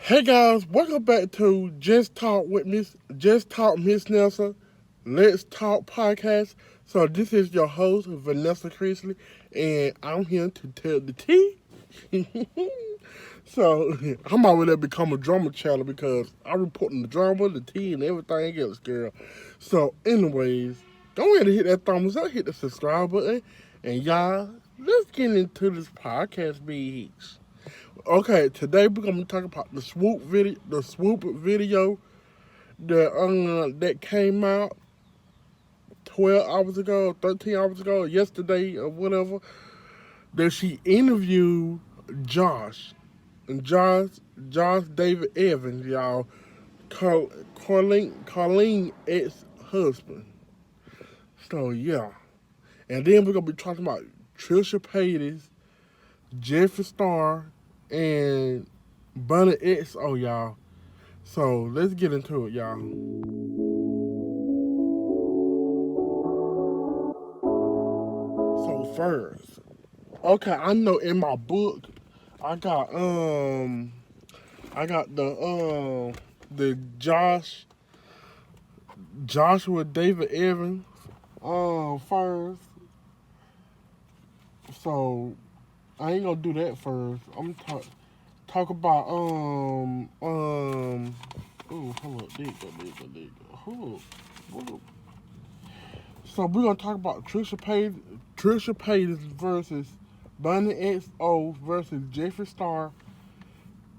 Hey guys, welcome back to Just Talk Miss Nelson. Let's Talk podcast. So this is your host Vanessa Chrisley, and I'm here to tell the tea. So I'm already become a drama channel because I'm reporting the drama, the tea, and everything else, girl. So, anyways, go ahead and hit that thumbs up, hit the subscribe button, and y'all, let's get into this podcast, beach. Okay, today we're gonna be talking about the swoop video that came out 12 hours ago, 13 hours ago, yesterday or whatever. That she interviewed Josh and Josh David Evans, y'all, Colleen Ex Husband. So yeah, and then we're gonna be talking about Trisha Paytas, Jeffree Star, and Bunny XO, y'all. So let's get into it, y'all. So first, okay, I know in my book, I got I got the Joshua David Evans first. So I ain't gonna do that first. I'm talk about oh, hold up, there you go. Hold up. So we're gonna talk about Trisha Paytas versus Bunny XO versus Jeffree Star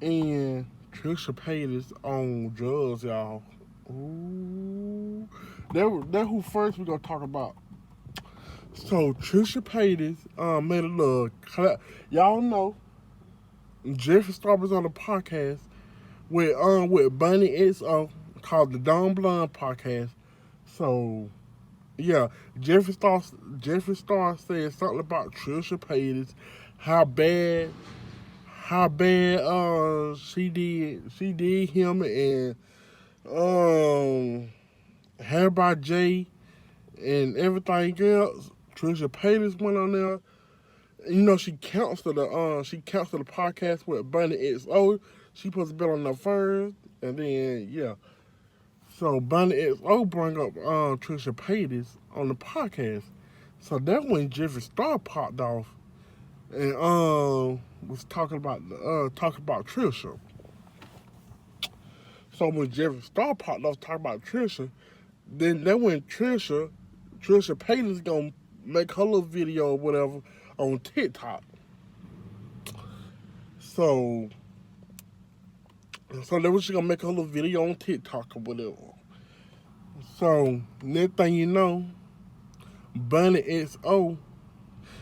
and Trisha Paytas on drugs, y'all. Ooh, that who first we gonna talk about. So Trisha Paytas made a little y'all know Jeffree Star was on a podcast with Bunny XO called the Don Blonde podcast. So yeah, Jeffree Star said something about Trisha Paytas, how bad she did him and Hair by Jay and everything else. Trisha Paytas went on there. You know she canceled the podcast with Bunny XO. She supposed to be on there first, and then yeah. So Bunny XO brought up Trisha Paytas on the podcast. So that when Jeffree Star popped off and was talking about Trisha. So when Jeffree Star popped off talking about Trisha, then that when Trisha Paytas gonna make her little video or whatever on TikTok. So so that was she gonna make her little video on TikTok or whatever. So next thing you know, Bunny XO.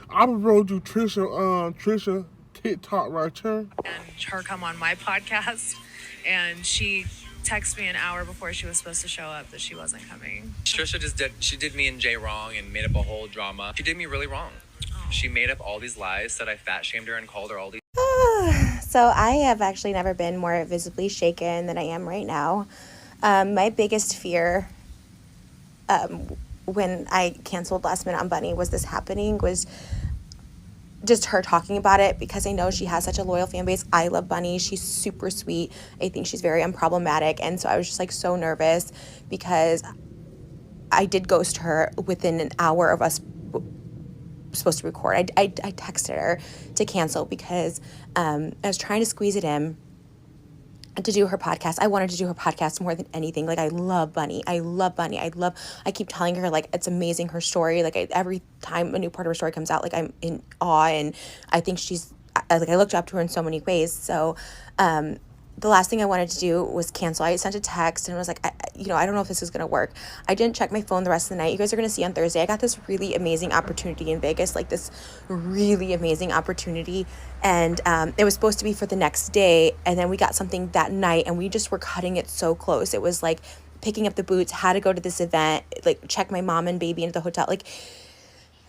I rolled you Trisha TikTok right here. And her come on my podcast, and she texted me an hour before she was supposed to show up that she wasn't coming. Trisha she did me and Jay wrong and made up a whole drama. She did me really wrong. She made up all these lies, said I fat shamed her and called her all these. So I have actually never been more visibly shaken than I am right now. My biggest fear when I canceled last minute on Bunny was this happening was just her talking about it, because I know she has such a loyal fan base. I love Bunny. She's super sweet. I think she's very unproblematic. And so I was just like so nervous because I did ghost her within an hour of us supposed to record. I texted her to cancel because I was trying to squeeze it in to do her podcast. I wanted to do her podcast more than anything. Like, I love Bunny. I keep telling her, like, it's amazing, her story. Like, every time a new part of her story comes out, like, I'm in awe, and I think I looked up to her in so many ways. So, the last thing I wanted to do was cancel. I sent a text and was like, I don't know if this is going to work. I didn't check my phone the rest of the night. You guys are going to see on Thursday, I got this really amazing opportunity in Vegas, like this really amazing opportunity. And it was supposed to be for the next day. And then we got something that night, and we just were cutting it so close. It was like picking up the boots, had to go to this event, like check my mom and baby into the hotel. Like,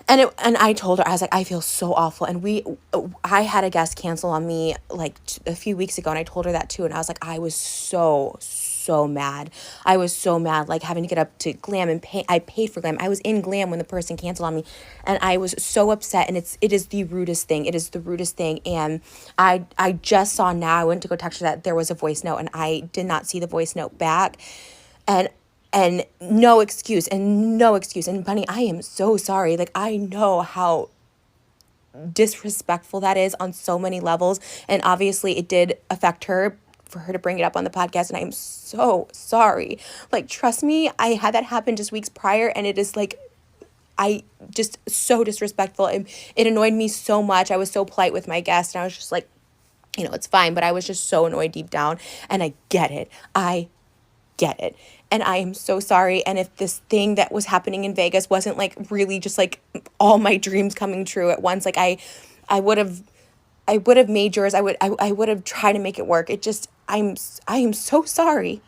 and I told her, I was like, I feel so awful. And I had a guest cancel on me like a few weeks ago, and I told her that too. And I was like, I was so so mad. I was so mad, like having to get up to Glam and pay. I paid for Glam. I was in Glam when the person canceled on me, and I was so upset. And it is the rudest thing. It is the rudest thing. And I just saw now. I went to go text her that there was a voice note, and I did not see the voice note back, and no excuse. And Bunny, I am so sorry. Like, I know how disrespectful that is on so many levels, and obviously it did affect her for her to bring it up on the podcast, and I am so sorry. Like, trust me, I had that happen just weeks prior, and it is like, I just so disrespectful. It annoyed me so much. I was so polite with my guest, and I was just like, you know, it's fine, but I was just so annoyed deep down, and I get it. And I am so sorry. And if this thing that was happening in Vegas wasn't like really just like all my dreams coming true at once, like I would have made yours. I would have tried to make it work. I am so sorry.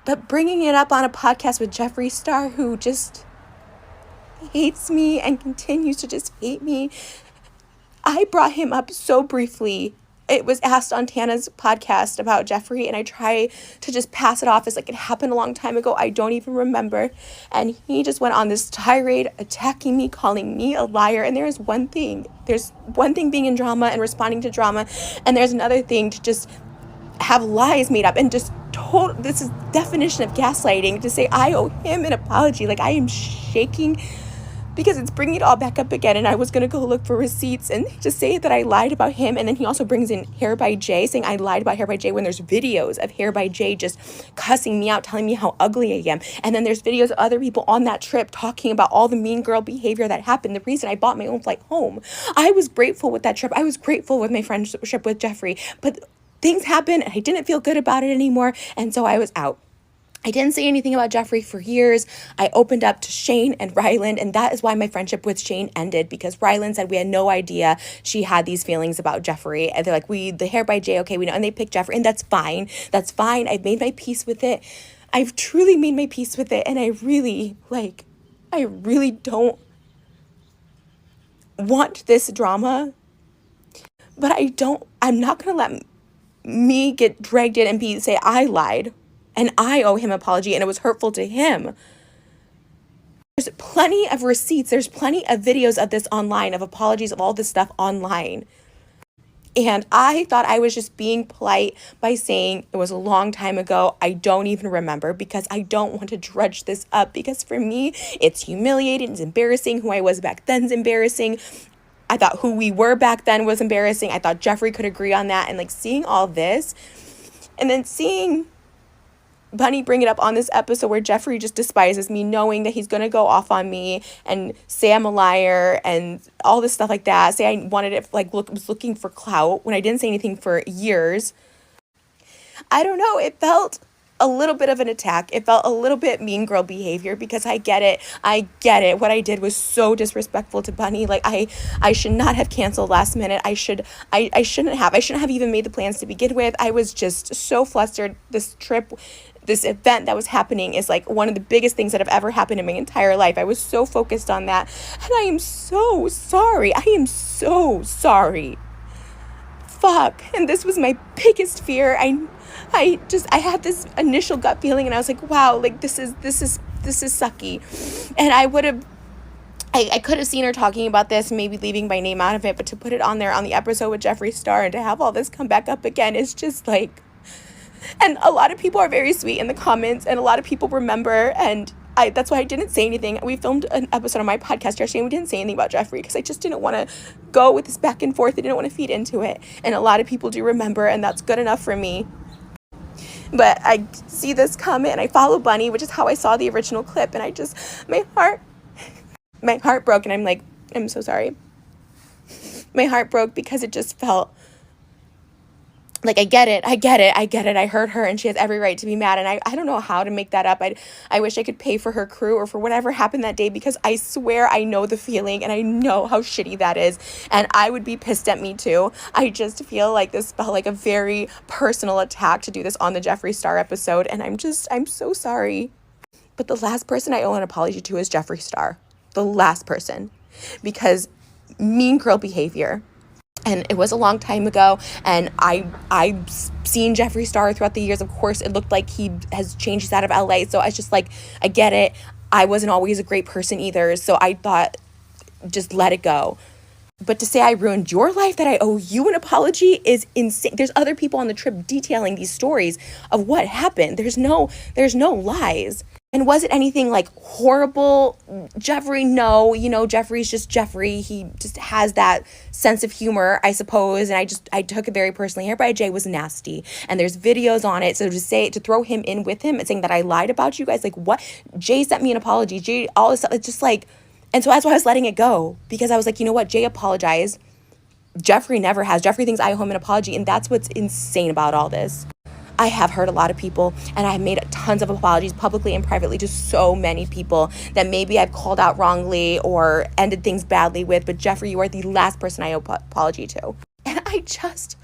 But bringing it up on a podcast with Jeffree Star, who just hates me and continues to just hate me, I brought him up so briefly. It was asked on Tana's podcast about Jeffree, and I try to just pass it off as like it happened a long time ago. I don't even remember. And he just went on this tirade attacking me, calling me a liar. And there's one thing being in drama and responding to drama, and there's another thing to just have lies made up and just this is definition of gaslighting, to say I owe him an apology. Like, I am shaking because it's bringing it all back up again. And I was going to go look for receipts and just say that I lied about him. And then he also brings in Hair by Jay, saying I lied about Hair by Jay, when there's videos of Hair by Jay just cussing me out, telling me how ugly I am. And then there's videos of other people on that trip talking about all the mean girl behavior that happened. The reason I bought my own flight home. I was grateful with that trip. I was grateful with my friendship with Jeffree. But things happened, and I didn't feel good about it anymore. And so I was out. I didn't say anything about Jeffree for years. I opened up to Shane and Ryland, and that is why my friendship with Shane ended, because Ryland said we had no idea she had these feelings about Jeffree. And they're like, the Hair by Jay, okay, we know. And they picked Jeffree, and that's fine. That's fine. I've made my peace with it. I've truly made my peace with it. And I really don't want this drama. But I'm not going to let me get dragged in and say I lied. And I owe him an apology, and it was hurtful to him. There's plenty of receipts. There's plenty of videos of this online, of apologies, of all this stuff online. And I thought I was just being polite by saying it was a long time ago. I don't even remember, because I don't want to drudge this up, because for me, it's humiliating, it's embarrassing. Who I was back then is embarrassing. I thought who we were back then was embarrassing. I thought Jeffree could agree on that. And like seeing all this, and then seeing Bunny bring it up on this episode where Jeffree just despises me, knowing that he's going to go off on me and say I'm a liar and all this stuff like that. Say I wanted it, was looking for clout when I didn't say anything for years. I don't know. It felt a little bit of an attack. It felt a little bit mean girl behavior, because I get it. What I did was so disrespectful to Bunny. Like, I should not have canceled last minute. I shouldn't have even made the plans to begin with. I was just so flustered. This event that was happening is like one of the biggest things that have ever happened in my entire life. I was so focused on that. And I am so sorry. Fuck. And this was my biggest fear. I had this initial gut feeling, and I was like, wow, like this is sucky. And I could have seen her talking about this, maybe leaving my name out of it, but to put it on there on the episode with Jeffree Star and to have all this come back up again is just like, and a lot of people are very sweet in the comments, and a lot of people remember, and that's why I didn't say anything. We filmed an episode on my podcast yesterday, and we didn't say anything about Jeffree because I just didn't want to go with this back and forth. I didn't want to feed into it, and a lot of people do remember, and that's good enough for me. But I see this comment, and I follow Bunny, which is how I saw the original clip, and my heart broke, and I'm like, I'm so sorry. My heart broke because it just felt like, I get it. I hurt her, and she has every right to be mad, and I don't know how to make that up. I wish I could pay for her crew or for whatever happened that day, because I swear I know the feeling, and I know how shitty that is, and I would be pissed at me too. I just feel like this felt like a very personal attack to do this on the Jeffree Star episode, and I'm so sorry. But the last person I owe an apology to is Jeffree Star. The last person. Because mean girl behavior. And it was a long time ago, and I've seen Jeffree Star throughout the years. Of course, it looked like he has changed out of LA, so I was just like, I get it. I wasn't always a great person either, so I thought, just let it go. But to say I ruined your life, that I owe you an apology, is insane. There's other people on the trip detailing these stories of what happened. There's no lies. And was it anything like horrible? Jeffree, no. You know, Jeffree's just Jeffree. He just has that sense of humor, I suppose. And I took it very personally. Hair by Jay was nasty. And there's videos on it. So to throw him in with him and saying that I lied about you guys, like what? Jay sent me an apology. Jay, all this stuff. It's just like, and so that's why I was letting it go. Because I was like, you know what? Jay apologized. Jeffree never has. Jeffree thinks I owe him an apology. And that's what's insane about all this. I have hurt a lot of people, and I have made tons of apologies publicly and privately to so many people that maybe I've called out wrongly or ended things badly with. But Jeffree, you are the last person I owe apology to. And I just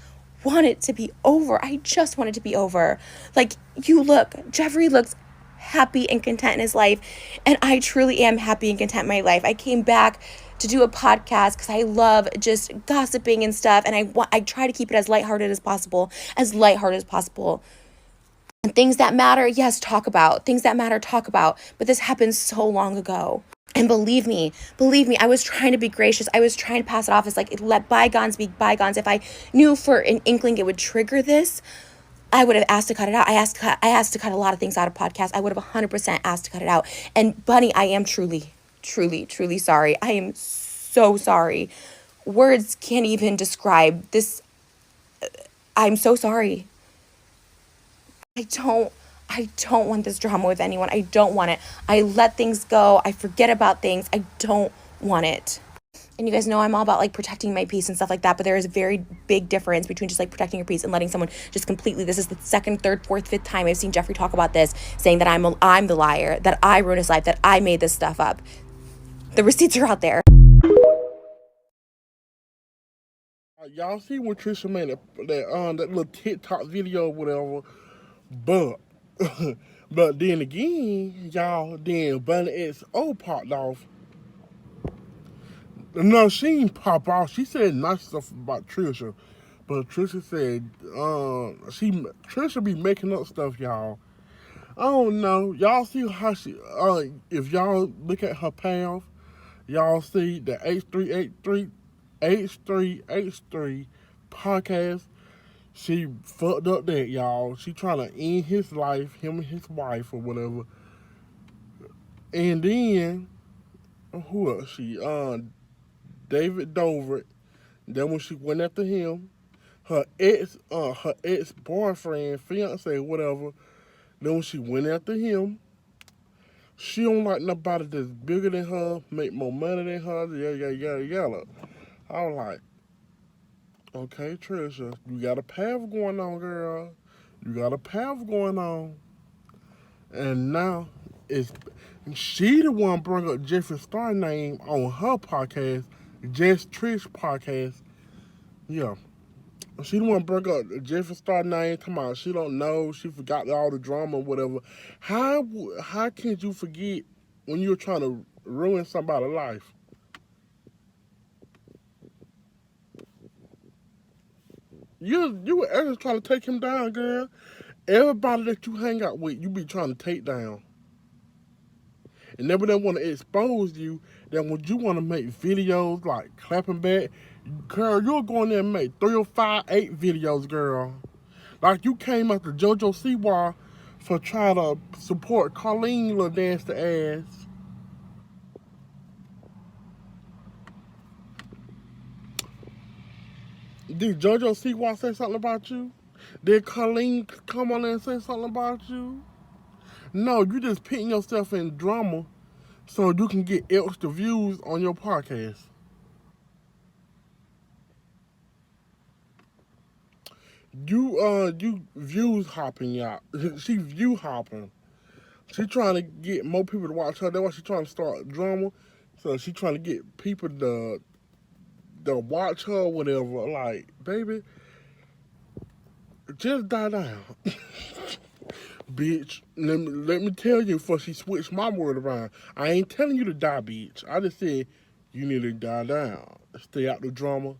want it to be over. I just want it to be over. Like, Jeffree looks happy and content in his life, and I truly am happy and content in my life. I came back to do a podcast because I love just gossiping and stuff, and I try to keep it as lighthearted as possible. And things that matter, yes, talk about. Things that matter, talk about. But this happened so long ago. And believe me, I was trying to be gracious. I was trying to pass it off as like, let bygones be bygones. If I knew for an inkling it would trigger this, I would have asked to cut it out. I asked to cut a lot of things out of podcasts. I would have 100% asked to cut it out. And Bunny, I am truly sorry. I am so sorry. Words can't even describe this. I'm so sorry. I don't want this drama with anyone. I don't want it. I let things go. I forget about things. I don't want it. And you guys know I'm all about like protecting my peace and stuff like that, but there is a very big difference between just like protecting your peace and letting someone just completely, this is the second, third, fourth, fifth time I've seen Jeffree talk about this, saying that I'm the liar, that I ruined his life, that I made this stuff up. The receipts are out there. Y'all see when Trisha made that little TikTok video or whatever, but but then again, y'all, then Bunny XO popped off. No, she didn't pop off. She said nice stuff about Trisha, but Trisha said Trisha be making up stuff, y'all. I don't know. Y'all see how she if y'all look at her path, y'all see the H3H3 podcast. She fucked up that, y'all. She trying to end his life, him and his wife or whatever. And then who else? David Dover. Then when she went after him, her ex boyfriend, fiance, whatever. Then when she went after him, she don't like nobody that's bigger than her, make more money than her, yada. I was like, okay, Trisha, you got a path going on, girl. You got a path going on. And now she the one bring up Jeffree Star name on her podcast, Just Trish podcast. Yeah. She the one bring up Jeffree Star name, talking about she don't know, she forgot all the drama or whatever. How can you forget when you're trying to ruin somebody's life? You were actually trying to take him down, girl. Everybody that you hang out with, you be trying to take down. And then when they want to expose you, then when you want to make videos like clapping back, girl, you'll go in there and make 3 or 5, 8 videos, girl. Like you came after JoJo Siwa for trying to support Colleen little nasty ass. Did JoJo Siwa say something about you? Did Colleen come on there and say something about you? No, you just putting yourself in drama so you can get extra views on your podcast. You views hopping, y'all. She view hopping. She trying to get more people to watch her. That's why she trying to start drama. So she trying to get people to watch her or whatever. Like, baby, just die down. Bitch, let me tell you before she switched my word around. I ain't telling you to die, bitch. I just said you need to die down. Stay out the drama.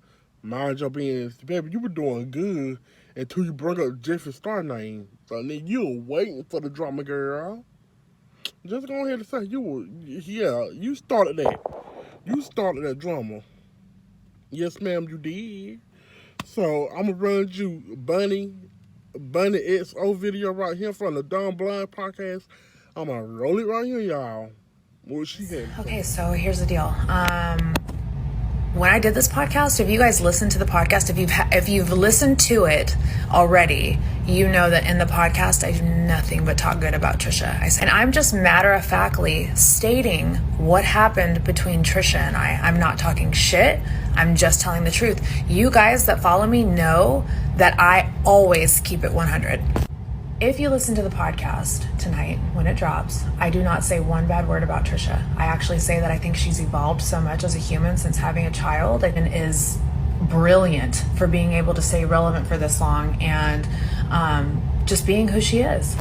Mind your business. Baby, you were doing good until you brought up Jeffree Star name. So then you were waiting for the drama, girl. Just go ahead and say you started that. You started that drama. Yes, ma'am, you did. So I'm gonna run you Bunny XO video right here from the Dumb Blind podcast. I'm gonna roll it right here, y'all. What she had. Okay, so here's the deal. When I did this podcast, if you guys listened to the podcast, if you've listened to it already, you know that in the podcast I do nothing but talk good about Trisha. And I'm just matter-of-factly stating what happened between Trisha and I. I'm not talking shit. I'm just telling the truth. You guys that follow me know that I always keep it 100. If you listen to the podcast tonight when it drops, I do not say one bad word about Trisha. I actually say that I think she's evolved so much as a human since having a child and is brilliant for being able to stay relevant for this long and just being who she is.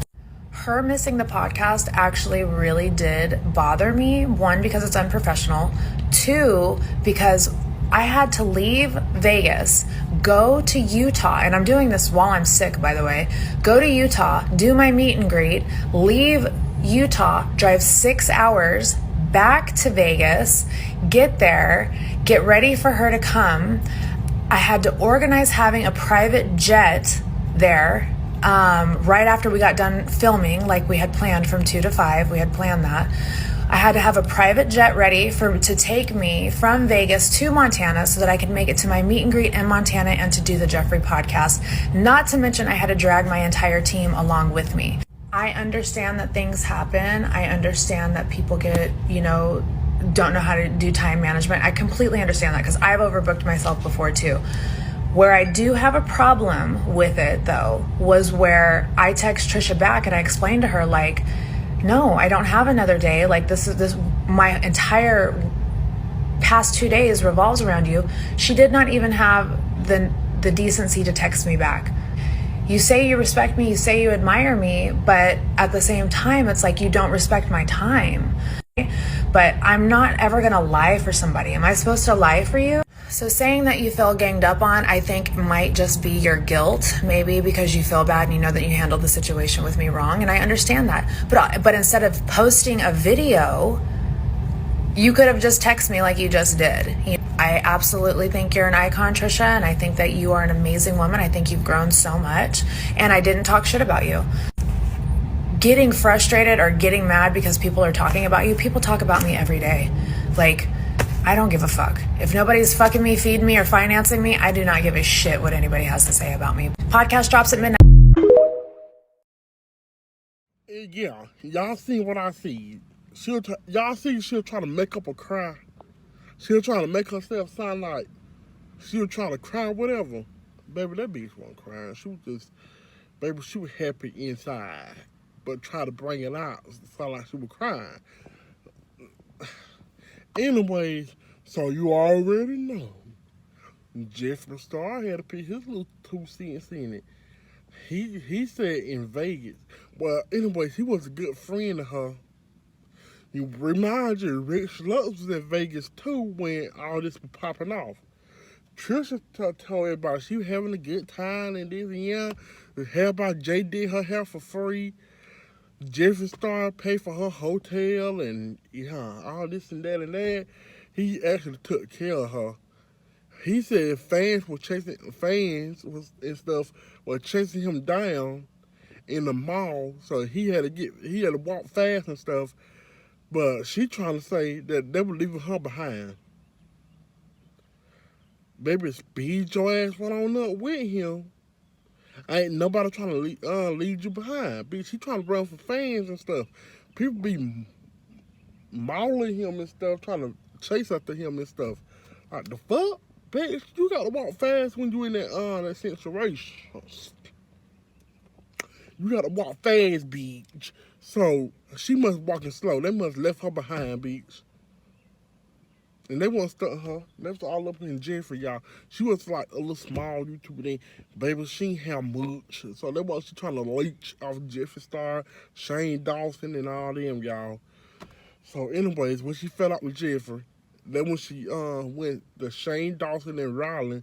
Her missing the podcast actually really did bother me. One, because it's unprofessional. Two, because I had to leave Vegas, go to Utah, and I'm doing this while I'm sick, by the way. Go to Utah, do my meet and greet, leave Utah, drive 6 hours back to Vegas, get there, get ready for her to come. I had to organize having a private jet there right after we got done filming, like we had planned from 2 to 5. We had planned that. I had to have a private jet ready to take me from Vegas to Montana so that I could make it to my meet and greet in Montana and to do the Jeffree podcast. Not to mention I had to drag my entire team along with me. I understand that things happen. I understand that people don't know how to do time management. I completely understand that because I've overbooked myself before too. Where I do have a problem with it though was where I text Trisha back and I explained to her like, no, I don't have another day. Like my entire past 2 days revolves around you. She did not even have the decency to text me back. You say you respect me, you say you admire me, but at the same time, it's like you don't respect my time. But I'm not ever gonna lie for somebody. Am I supposed to lie for you? So saying that you feel ganged up on, I think might just be your guilt, maybe because you feel bad and you know that you handled the situation with me wrong, and I understand that. But instead of posting a video, you could have just texted me like you just did. I absolutely think you're an icon, Trisha, and I think that you are an amazing woman. I think you've grown so much, and I didn't talk shit about you. Getting frustrated or getting mad because people are talking about you, people talk about me every day. Like, I don't give a fuck. If nobody's fucking me, feeding me, or financing me, I do not give a shit what anybody has to say about me. Podcast drops at midnight. Yeah, y'all see what I see. She'll try to make up a cry. She'll try to make herself sound like she'll try to cry, whatever. Baby, that bitch wasn't crying. She was happy inside, but try to bring it out, sound like she was crying. Anyways, so you already know, Jeffree Star had to put his little 2 cents in it. He said in Vegas. Well, anyways, he was a good friend of her. You remind you, Rich Lux was in Vegas too when all this was popping off. Trisha told everybody she was having a good time and this and yeah. The hair by Jay did her hair for free. Jeffree Star paid for her hotel and all this and that and that. He actually took care of her. He said fans were chasing him down in the mall, so he had to walk fast and stuff. But she trying to say that they were leaving her behind. Baby, speed your ass went on up with him. Ain't nobody trying to leave you behind. Bitch, he trying to run for fans and stuff. People be mauling him and stuff, trying to chase after him and stuff. Like, the fuck? Bitch, you gotta walk fast when you in that central race. You gotta walk fast, bitch. So, she must walking slow. They must left her behind, bitch. And they want to stunt her. That's all up in Jeffree, y'all. She was like a little small YouTuber thing. Baby, she ain't have much. So they was trying to leech off Jeffree Star, Shane Dawson, and all them, y'all. So anyways, when she fell out with Jeffree, then when she went to Shane Dawson and Rylan,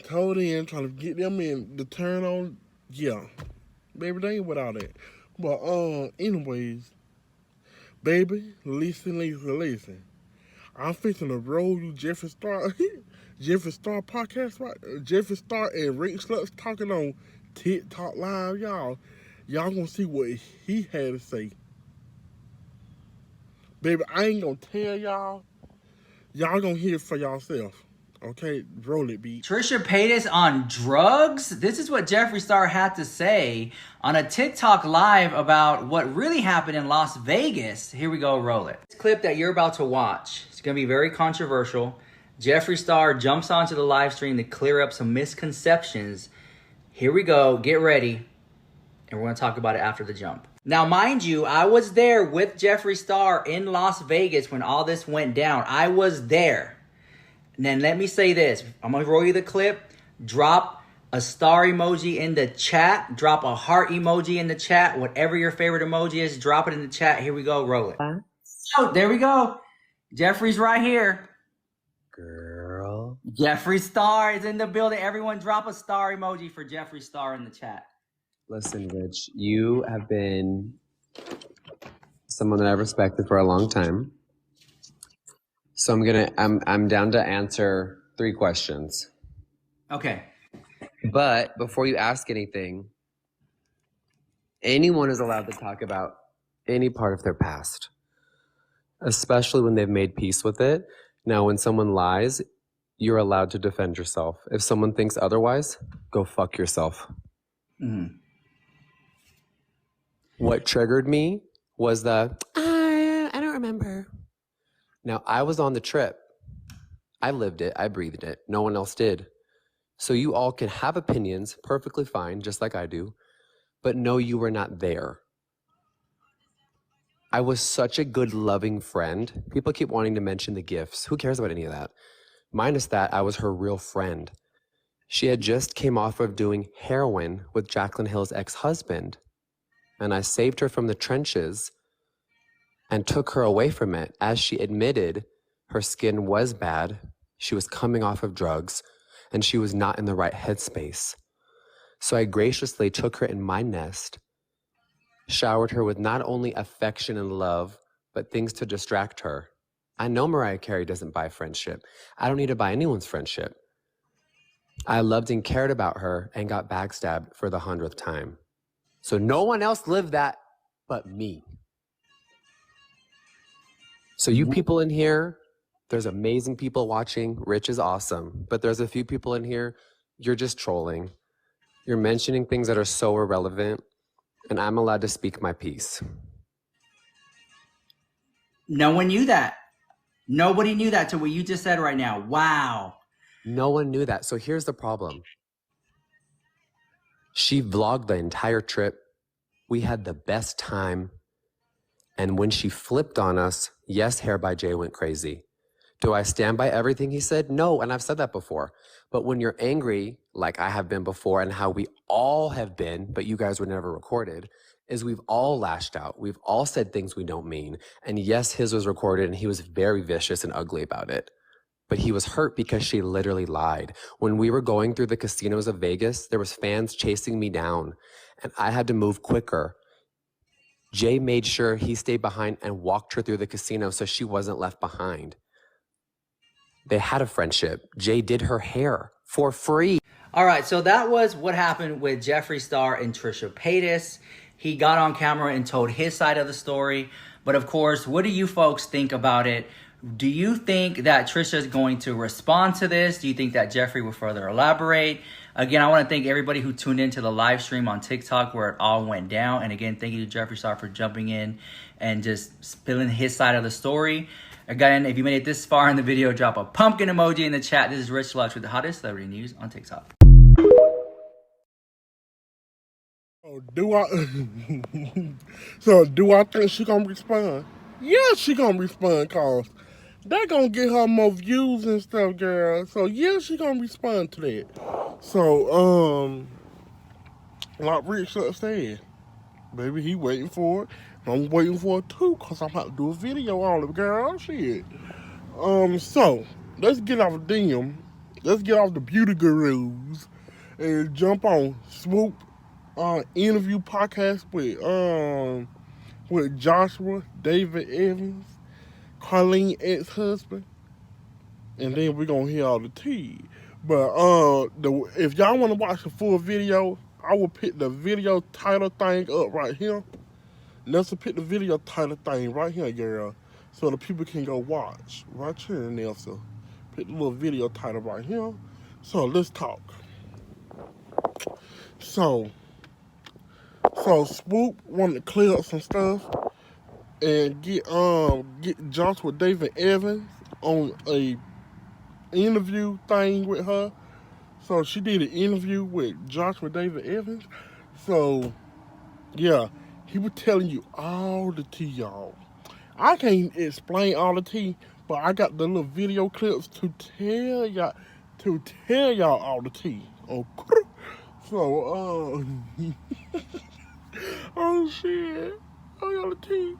Told in, trying to get them in the turn on. Yeah, baby, they ain't with all that. But anyways, baby, listen. I'm fixing to roll you Jeffree Star, Jeffree Star podcast, right? Jeffree Star and Rick Sluts talking on TikTok Live, y'all. Y'all gonna see what he had to say. Baby, I ain't gonna tell y'all. Y'all gonna hear it for yourself. Okay, roll it, beat. Trisha Paytas on drugs? This is what Jeffree Star had to say on a TikTok live about what really happened in Las Vegas. Here we go, roll it. This clip that you're about to watch, it's going to be very controversial. Jeffree Star jumps onto the live stream to clear up some misconceptions. Here we go, get ready, and we're going to talk about it after the jump. Now, mind you, I was there with Jeffree Star in Las Vegas when all this went down. I was there. And then let me say this. I'm going to roll you the clip. Drop a star emoji in the chat. Drop a heart emoji in the chat. Whatever your favorite emoji is, drop it in the chat. Here we go. Roll it. Oh, there we go. Jeffree's right here. Girl. Jeffree Star is in the building. Everyone drop a star emoji for Jeffree Star in the chat. Listen, Rich, you have been someone that I've respected for a long time. So I'm down to answer 3 questions. Okay. But before you ask anything, anyone is allowed to talk about any part of their past, especially when they've made peace with it. Now, when someone lies, you're allowed to defend yourself. If someone thinks otherwise, go fuck yourself. Mm-hmm. What triggered me was I don't remember. Now, I was on the trip. I lived it. I breathed it. No one else did. So you all can have opinions, perfectly fine, just like I do, but no, you were not there. I was such a good, loving friend. People keep wanting to mention the gifts. Who cares about any of that? Minus that, I was her real friend. She had just came off of doing heroin with Jaclyn Hill's ex-husband, and I saved her from the trenches and took her away from it. As she admitted, her skin was bad, she was coming off of drugs, and she was not in the right headspace. So I graciously took her in my nest, showered her with not only affection and love, but things to distract her. I know Mariah Carey doesn't buy friendship. I don't need to buy anyone's friendship. I loved and cared about her and got backstabbed for the 100th time. So no one else lived that but me. So you people in here, there's amazing people watching. Rich is awesome. But there's a few people in here, you're just trolling. You're mentioning things that are so irrelevant, and I'm allowed to speak my piece. No one knew that. Nobody knew that to what you just said right now. Wow. No one knew that. So here's the problem. She vlogged the entire trip. We had the best time. And when she flipped on us, yes, Hair by Jay went crazy. Do I stand by everything he said? No, and I've said that before. But when you're angry, like I have been before, and how we all have been, but you guys were never recorded, is we've all lashed out. We've all said things we don't mean. And yes, his was recorded, and he was very vicious and ugly about it. But he was hurt because she literally lied. When we were going through the casinos of Vegas, there was fans chasing me down, and I had to move quicker. Jay made sure he stayed behind and walked her through the casino so she wasn't left behind. They had a friendship. Jay did her hair for free. All right, so that was what happened with Jeffree Star and Trisha Paytas. He got on camera and told his side of the story. But of course, what do you folks think about it? Do you think that Trisha is going to respond to this? Do you think that Jeffree will further elaborate? Again, I want to thank everybody who tuned into the live stream on TikTok where it all went down. And again, thank you to Jeffree Star for jumping in and just spilling his side of the story. Again, if you made it this far in the video, drop a pumpkin emoji in the chat. This is Rich Lux with the hottest celebrity news on TikTok. Do I think she gonna respond? Yeah, she gonna respond, cause they gonna get her more views and stuff, girl. So yeah, she gonna respond to that. So like Rich said, baby, he waiting for it. I'm waiting for it too, cause I'm about to do a video on it, girl. Shit. So let's get off of them let's get off the beauty gurus and jump on Swoop interview podcast with Joshua, David Evans, Colleen Ex Husband, and then we're gonna hear all the tea. But if y'all want to watch the full video, I will pick the video title thing up right here. Nelson, pick the video title thing right here, girl, so the people can go watch right here, Nelson. Pick the little video title right here. So let's talk. So Swoop wanted to clear up some stuff and get Joshua David Evans on a interview thing with her. So she did an interview with Joshua David Evans. So yeah, he was telling you all the tea, y'all. I can't explain all the tea, but I got the little video clips to tell y'all all the tea. Okay. So oh shit, I got the tea.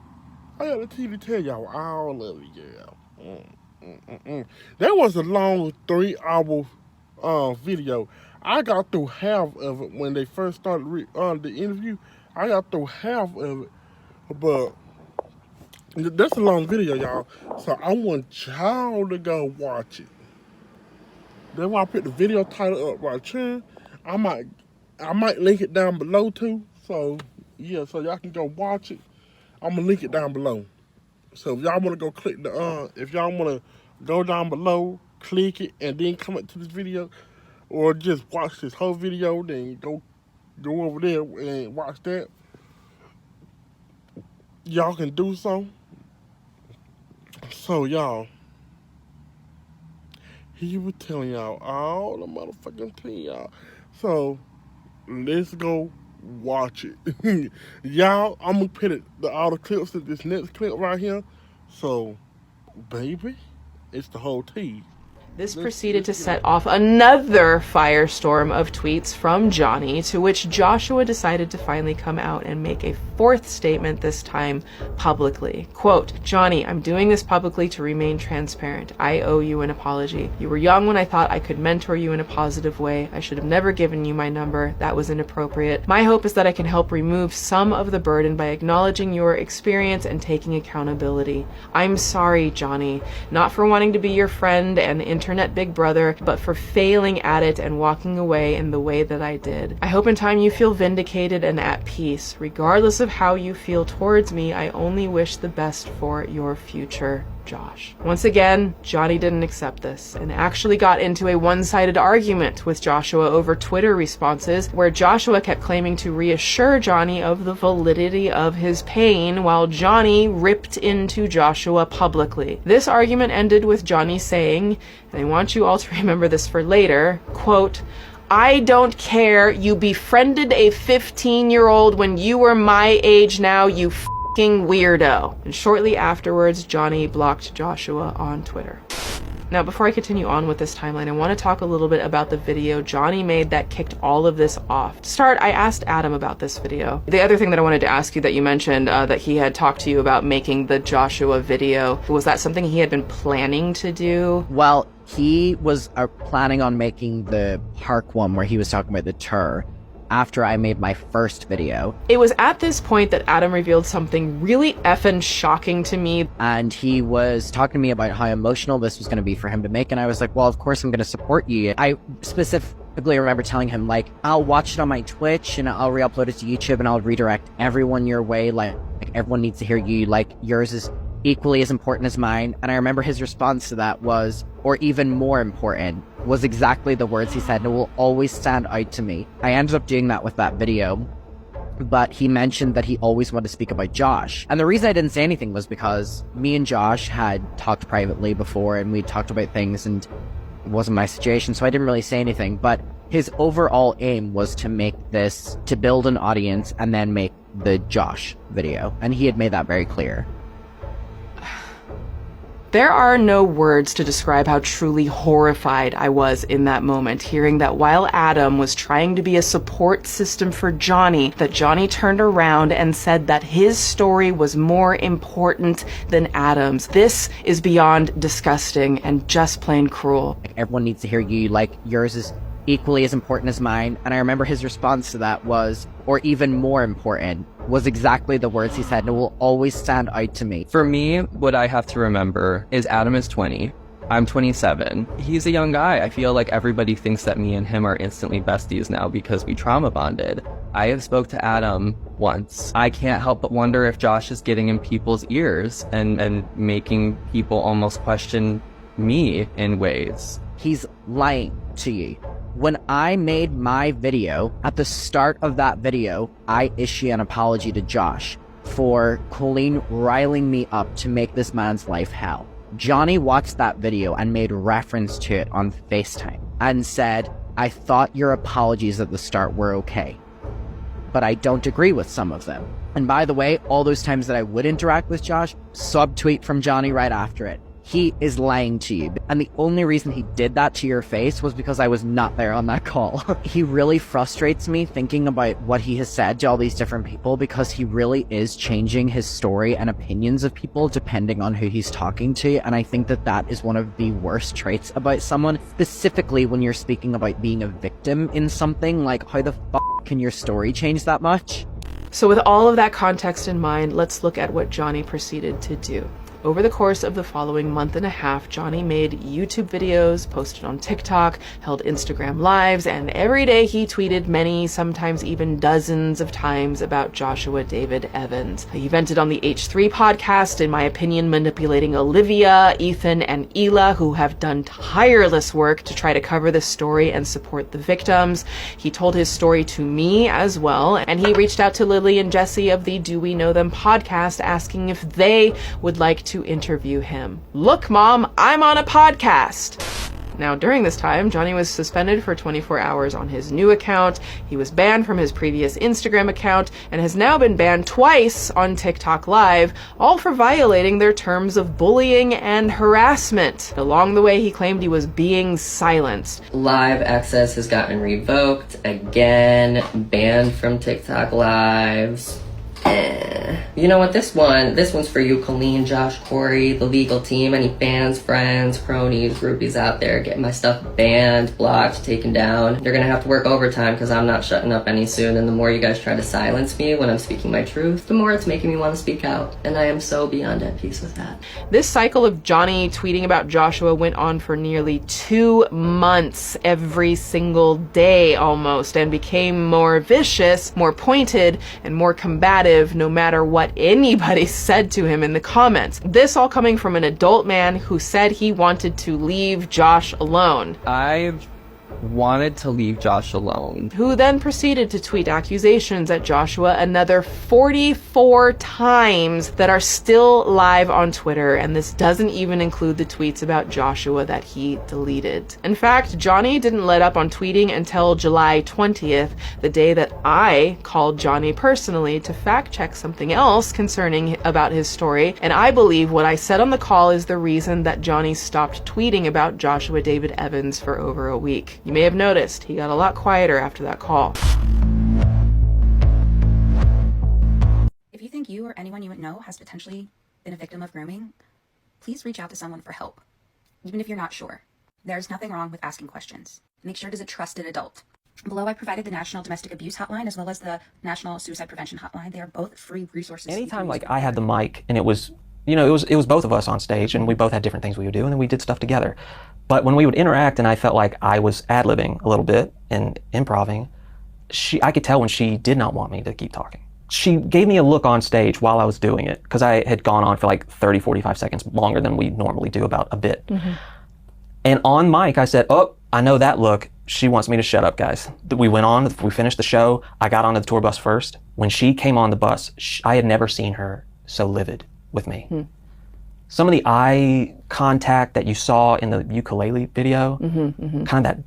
I got the tea to tell y'all all of it, yeah. That was a long 3-hour video. I got through half of it when they first started the interview. I got through half of it, but that's a long video, y'all. So I want y'all to go watch it. That's why I put the video title up right here. I might link it down below too. So yeah, so y'all can go watch it. I'm gonna link it down below. So if y'all wanna go click if y'all wanna go down below, click it, and then come up to this video, or just watch this whole video, then go over there and watch that. Y'all can do so. So y'all, he was telling y'all all the motherfucking tea, y'all. So let's go watch it. Y'all, I'm gonna put all the clips of this next clip right here. So, baby, it's the whole tea. This proceeded to set off another firestorm of tweets from Johnny, to which Joshua decided to finally come out and make a fourth statement, this time publicly. Quote, "Johnny, I'm doing this publicly to remain transparent. I owe you an apology. You were young when I thought I could mentor you in a positive way. I should have never given you my number. That was inappropriate. My hope is that I can help remove some of the burden by acknowledging your experience and taking accountability. I'm sorry, Johnny, not for wanting to be your friend and internet big brother, but for failing at it and walking away in the way that I did. I hope in time you feel vindicated and at peace. Regardless of how you feel towards me, I only wish the best for your future, Josh." Once again, Johnny didn't accept this and actually got into a one-sided argument with Joshua over Twitter responses, where Joshua kept claiming to reassure Johnny of the validity of his pain, while Johnny ripped into Joshua publicly. This argument ended with Johnny saying, and I want you all to remember this for later, quote, "I don't care. You befriended a 15-year-old when you were my age now, you f***ing weirdo." And shortly afterwards, Johnny blocked Joshua on Twitter. Now, before I continue on with this timeline, I want to talk a little bit about the video Johnny made that kicked all of this off. To start, I asked Adam about this video. The other thing that I wanted to ask you that you mentioned that he had talked to you about making the Joshua video, was that something he had been planning to do? Well, he was planning on making the park one where he was talking about the tour after I made my first video. It was at this point that Adam revealed something really effing shocking to me. And he was talking to me about how emotional this was going to be for him to make. And I was like, well, of course I'm going to support you. I specifically remember telling him, like, I'll watch it on my Twitch and I'll re-upload it to YouTube and I'll redirect everyone your way. Like everyone needs to hear you. Like, yours is equally as important as mine. And I remember his response to that was, or even more important, was exactly the words he said, and it will always stand out to me. I ended up doing that with that video, but he mentioned that he always wanted to speak about Josh. And the reason I didn't say anything was because me and Josh had talked privately before, and we talked about things, and it wasn't my situation, so I didn't really say anything. But his overall aim was to make this, to build an audience, and then make the Josh video. And he had made that very clear. There are no words to describe how truly horrified I was in that moment, hearing that while Adam was trying to be a support system for Johnny, that Johnny turned around and said that his story was more important than Adam's. This is beyond disgusting and just plain cruel. Everyone needs to hear you, like yours is equally as important as mine. And I remember his response to that was, or even more important, was exactly the words he said, and it will always stand out to me. For me, what I have to remember is Adam is 20. I'm 27. He's a young guy. I feel like everybody thinks that me and him are instantly besties now because we trauma bonded. I have spoke to Adam once. I can't help but wonder if Josh is getting in people's ears and making people almost question me in ways. He's lying to you. When I made my video, at the start of that video, I issue an apology to Josh for Colleen riling me up to make this man's life hell. Johnny watched that video and made reference to it on FaceTime and said, I thought your apologies at the start were okay, but I don't agree with some of them. And by the way, all those times that I would interact with Josh, subtweet from Johnny right after it. He is lying to you. And the only reason he did that to your face was because I was not there on that call. He really frustrates me thinking about what he has said to all these different people, because he really is changing his story and opinions of people depending on who he's talking to. And I think that that is one of the worst traits about someone, specifically when you're speaking about being a victim in something. Like, how the fuck can your story change that much? So with all of that context in mind, let's look at what Johnny proceeded to do. Over the course of the following month and a half, Johnny made YouTube videos, posted on TikTok, held Instagram lives, and every day he tweeted many, sometimes even dozens of times about Joshua David Evans. He vented on the H3 podcast, in my opinion, manipulating Olivia, Ethan, and Ela, who have done tireless work to try to cover this story and support the victims. He told his story to me as well, and he reached out to Lily and Jesse of the Do We Know Them podcast, asking if they would like to interview him. Look, Mom, I'm on a podcast. Now, during this time, Johnny was suspended for 24 hours on his new account. He was banned from his previous Instagram account and has now been banned twice on TikTok Live, all for violating their terms of bullying and harassment. Along the way, he claimed he was being silenced. Live access has gotten revoked again, banned from TikTok Lives. You know what, this one's for you, Colleen, Josh, Corey, the legal team, any fans, friends, cronies, groupies out there getting my stuff banned, blocked, taken down. You're gonna have to work overtime because I'm not shutting up any soon, and the more you guys try to silence me when I'm speaking my truth, the more it's making me want to speak out, and I am so beyond at peace with that. This cycle of Johnny tweeting about Joshua went on for nearly 2 months, every single day almost, and became more vicious, more pointed, and more combative no matter what anybody said to him in the comments. This all coming from an adult man who said he wanted to leave Josh alone. I wanted to leave Josh alone. Who then proceeded to tweet accusations at Joshua another 44 times that are still live on Twitter, and this doesn't even include the tweets about Joshua that he deleted. In fact, Johnny didn't let up on tweeting until July 20th, the day that I called Johnny personally to fact check something else concerning about his story, and I believe what I said on the call is the reason that Johnny stopped tweeting about Joshua David Evans for over a week. You may have noticed he got a lot quieter after that call. If you think you or anyone you would know has potentially been a victim of grooming, please reach out to someone for help, even if you're not sure. There's nothing wrong with asking questions. Make sure it is a trusted adult. Below, I provided the National Domestic Abuse Hotline as well as the National Suicide Prevention Hotline. They are both free resources. Anytime like I had the mic and it was, you know, it was both of us on stage and we both had different things we would do and then we did stuff together. But when we would interact and I felt like I was ad-libbing a little bit and improving, I could tell when she did not want me to keep talking. She gave me a look on stage while I was doing it because I had gone on for like 30, 45 seconds longer than we normally do about a bit. Mm-hmm. And on mic, I said, oh, I know that look. She wants me to shut up, guys. We went on, we finished the show. I got onto the tour bus first. When she came on the bus, I had never seen her so livid with me. Hmm. Some of the eye contact that you saw in the ukulele video, kind of that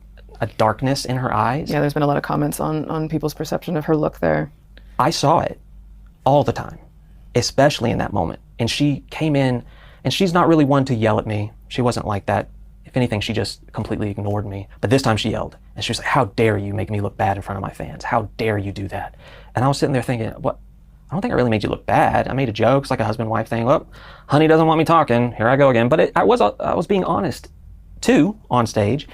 a darkness in her eyes. Yeah, there's been a lot of comments on people's perception of her look there. I saw it all the time, especially in that moment. And she came in And she's not really one to yell at me. She wasn't like that. If anything, she just completely ignored me. But this time she yelled. And she was like, how dare you make me look bad in front of my fans? How dare you do that? And I was sitting there thinking, what? I don't think I really made you look bad. I made a joke. It's like a husband-wife thing. Well, honey doesn't want me talking. Here I go again. But I was being honest, too, on stage.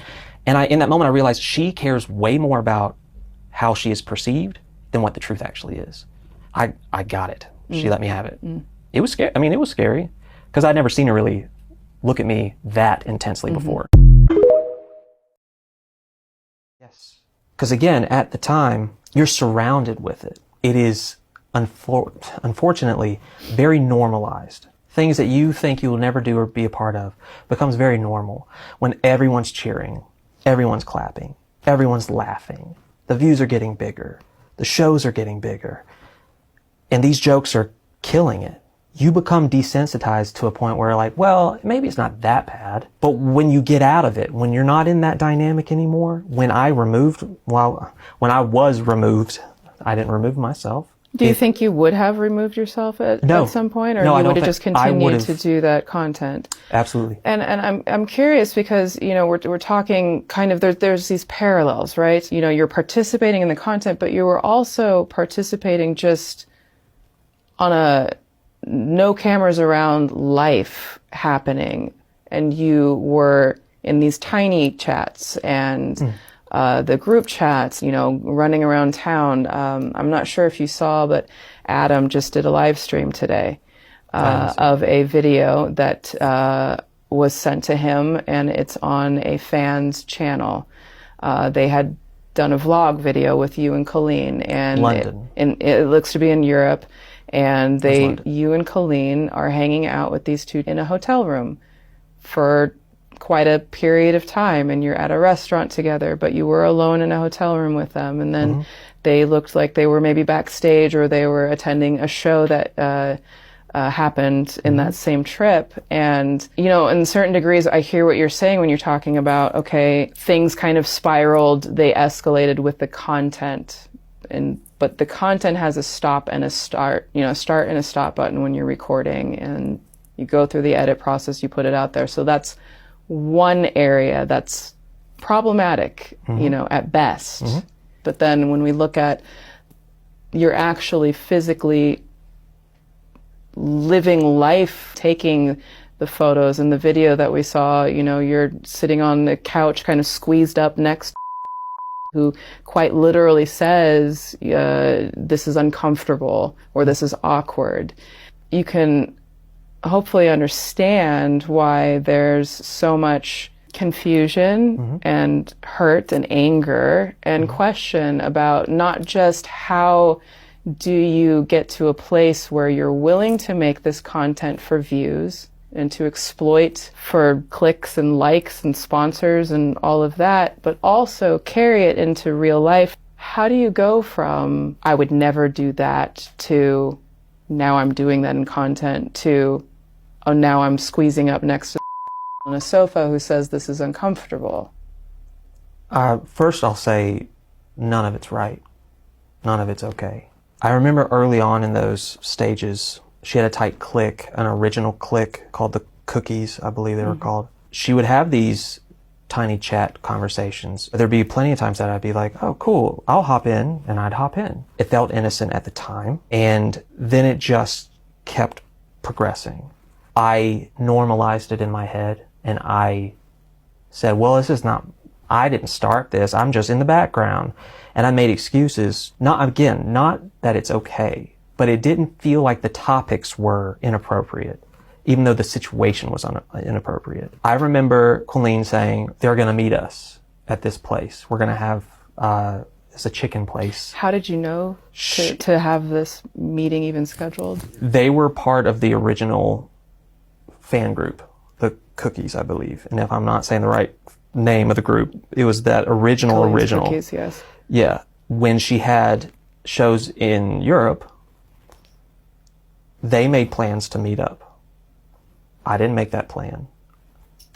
And in that moment, I realized she cares way more about how she is perceived than what the truth actually is. I got it. She let me have it. It was scary. I mean, it was scary because I'd never seen her really look at me that intensely before. Yes. Because again, at the time, you're surrounded with it. It is, unfortunately, very normalized. Things that you think you will never do or be a part of becomes very normal when everyone's cheering, everyone's clapping, everyone's laughing. The views are getting bigger. The shows are getting bigger. And these jokes are killing it. You become desensitized to a point where like, well, maybe it's not that bad. But when you get out of it, when you're not in that dynamic anymore, when I was removed, I didn't remove myself. Do you think you would have removed yourself at some point, or you would have just continued to do that content? Absolutely. And I'm curious because, you know, we're talking kind of, there's these parallels, right? You know, you're participating in the content, but you were also participating just on a no cameras around life happening, and you were in these tiny chats and the group chats, you know, running around town. I'm not sure if you saw, but Adam just did a live stream today of a video that was sent to him, and it's on a fan's channel. They had done a vlog video with you and Colleen, and London. It looks to be in Europe. And you and Colleen are hanging out with these two in a hotel room for quite a period of time, and you're at a restaurant together, but you were alone in a hotel room with them. And then they looked like they were maybe backstage, or they were attending a show that happened in that same trip. And, you know, in certain degrees, I hear what you're saying when you're talking about, okay, things kind of spiraled, they escalated with the content. But the content has a stop and a start, you know, start and a stop button when you're recording, and you go through the edit process, you put it out there. So that's one area that's problematic, you know, at best. But then when we look at, you're actually physically living life, taking the photos and the video that we saw, you know, you're sitting on the couch kind of squeezed up next, who quite literally says, this is uncomfortable, or this is awkward. You can hopefully understand why there's so much confusion and hurt and anger and question about not just how do you get to a place where you're willing to make this content for views and to exploit for clicks and likes and sponsors and all of that, but also carry it into real life. How do you go from, I would never do that, to now I'm doing that in content, to, oh, now I'm squeezing up next to on a sofa who says this is uncomfortable? First, I'll say none of it's right. None of it's okay. I remember early on in those stages, she had a tight clique, an original clique called the Cookies, I believe they were called. She would have these tiny chat conversations. There'd be plenty of times that I'd be like, oh, cool, I'll hop in, and I'd hop in. It felt innocent at the time, and then it just kept progressing. I normalized it in my head, and I said, well, this is not, I didn't start this, I'm just in the background. And I made excuses, not that it's okay, but it didn't feel like the topics were inappropriate, even though the situation was inappropriate. I remember Colleen saying, they're going to meet us at this place. We're going to have, it's a chicken place. How did you know to have this meeting even scheduled? They were part of the original fan group, the Cookies, I believe. And if I'm not saying the right name of the group, it was that original. Cookies, yes. Yeah. When she had shows in Europe, they made plans to meet up. I didn't make that plan.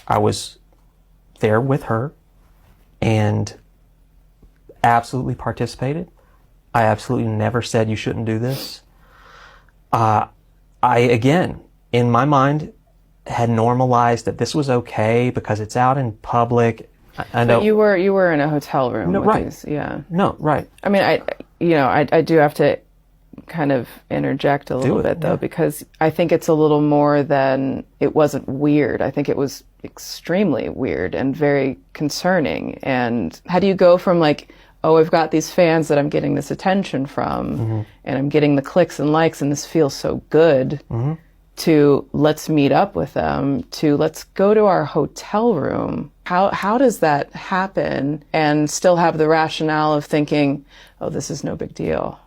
I was there with her and absolutely participated. I absolutely never said you shouldn't do this. Again, in my mind, had normalized that this was okay because it's out in public. I know But you were in a hotel room No, with right. these, yeah. No, right. I mean, I do have to kind of interject a little bit though, yeah. because I think it's a little more than it wasn't weird. I think it was extremely weird and very concerning. And how do you go from like, oh, I've got these fans that I'm getting this attention from, and I'm getting the clicks and likes, and this feels so good, to let's meet up with them, to let's go to our hotel room. How does that happen and still have the rationale of thinking, oh, this is no big deal?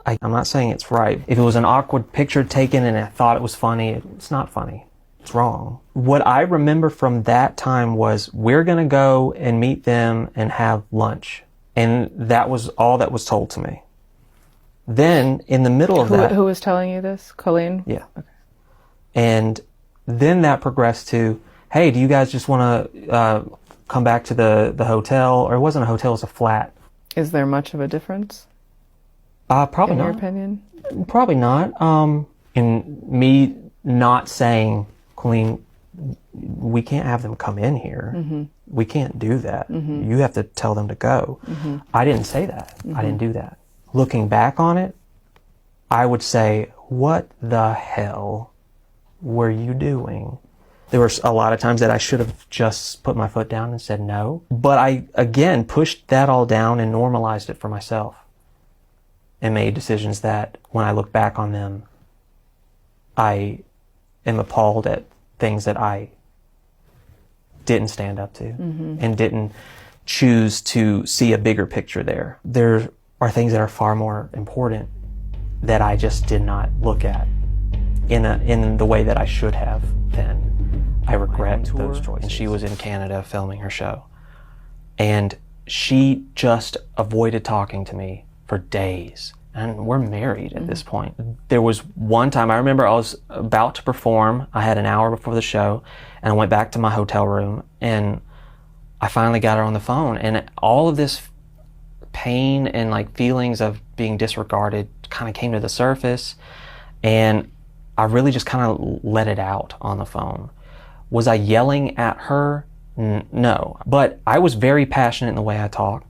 I'm not saying it's right. If it was an awkward picture taken and I thought it was funny, it's not funny. It's wrong. What I remember from that time was we're going to go and meet them and have lunch. And that was all that was told to me. Then in the middle of that... Who was telling you this? Colleen? Yeah. Okay. And then that progressed to, hey, do you guys just want to come back to the hotel? Or it wasn't a hotel, it was a flat. Is there much of a difference? Probably in not. your opinion? Probably not. In me not saying, Colleen, we can't have them come in here. We can't do that. You have to tell them to go. I didn't say that. I didn't do that. Looking back on it, I would say, what the hell were you doing? There were a lot of times that I should have just put my foot down and said no. But I, again, pushed that all down and normalized it for myself. And made decisions that, when I look back on them, I am appalled at things that I didn't stand up to and didn't choose to see a bigger picture there. There are things that are far more important that I just did not look at in the way that I should have then. I regret those choices. And she was in Canada filming her show. And she just avoided talking to me for days. And we're married at this point. There was one time, I remember I was about to perform. I had an hour before the show, and I went back to my hotel room, and I finally got her on the phone. And all of this pain and like feelings of being disregarded kind of came to the surface. And I really just kind of let it out on the phone. Was I yelling at her? No. But I was very passionate in the way I talked,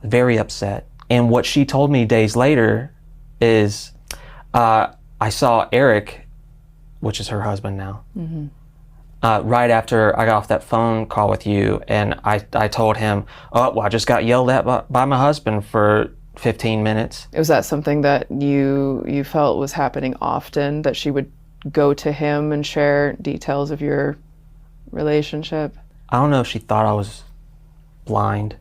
very upset. And what she told me days later is, I saw Eric, which is her husband now, right after I got off that phone call with you, and I told him, oh, well, I just got yelled at by my husband for 15 minutes. Was that something that you felt was happening often, that she would go to him and share details of your relationship? I don't know if she thought I was blind,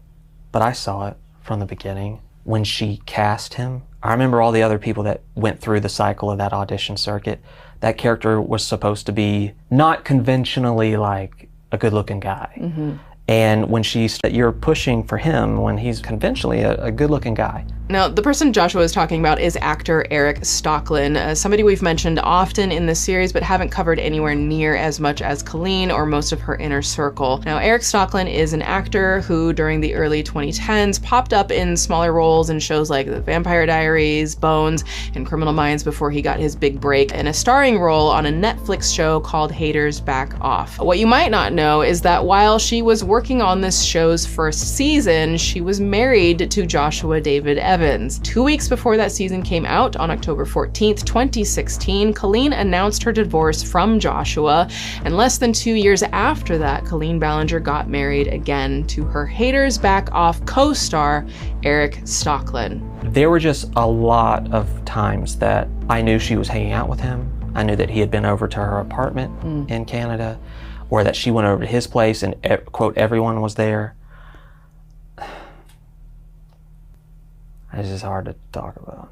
but I saw it from the beginning. When she cast him, I remember all the other people that went through the cycle of that audition circuit. That character was supposed to be not conventionally like a good-looking guy. And when you're pushing for him when he's conventionally a good-looking guy. Now, the person Joshua is talking about is actor Eric Stocklin, somebody we've mentioned often in this series, but haven't covered anywhere near as much as Colleen or most of her inner circle. Now, Eric Stocklin is an actor who, during the early 2010s, popped up in smaller roles in shows like The Vampire Diaries, Bones, and Criminal Minds before he got his big break in a starring role on a Netflix show called Haters Back Off. What you might not know is that while she was working on this show's first season, she was married to Joshua David Evans. 2 weeks before that season came out, on October 14th, 2016, Colleen announced her divorce from Joshua, and less than 2 years after that, Colleen Ballinger got married again to her Haters Back Off co-star, Eric Stocklin. There were just a lot of times that I knew she was hanging out with him. I knew that he had been over to her apartment in Canada, or that she went over to his place and, quote, everyone was there. It's just hard to talk about.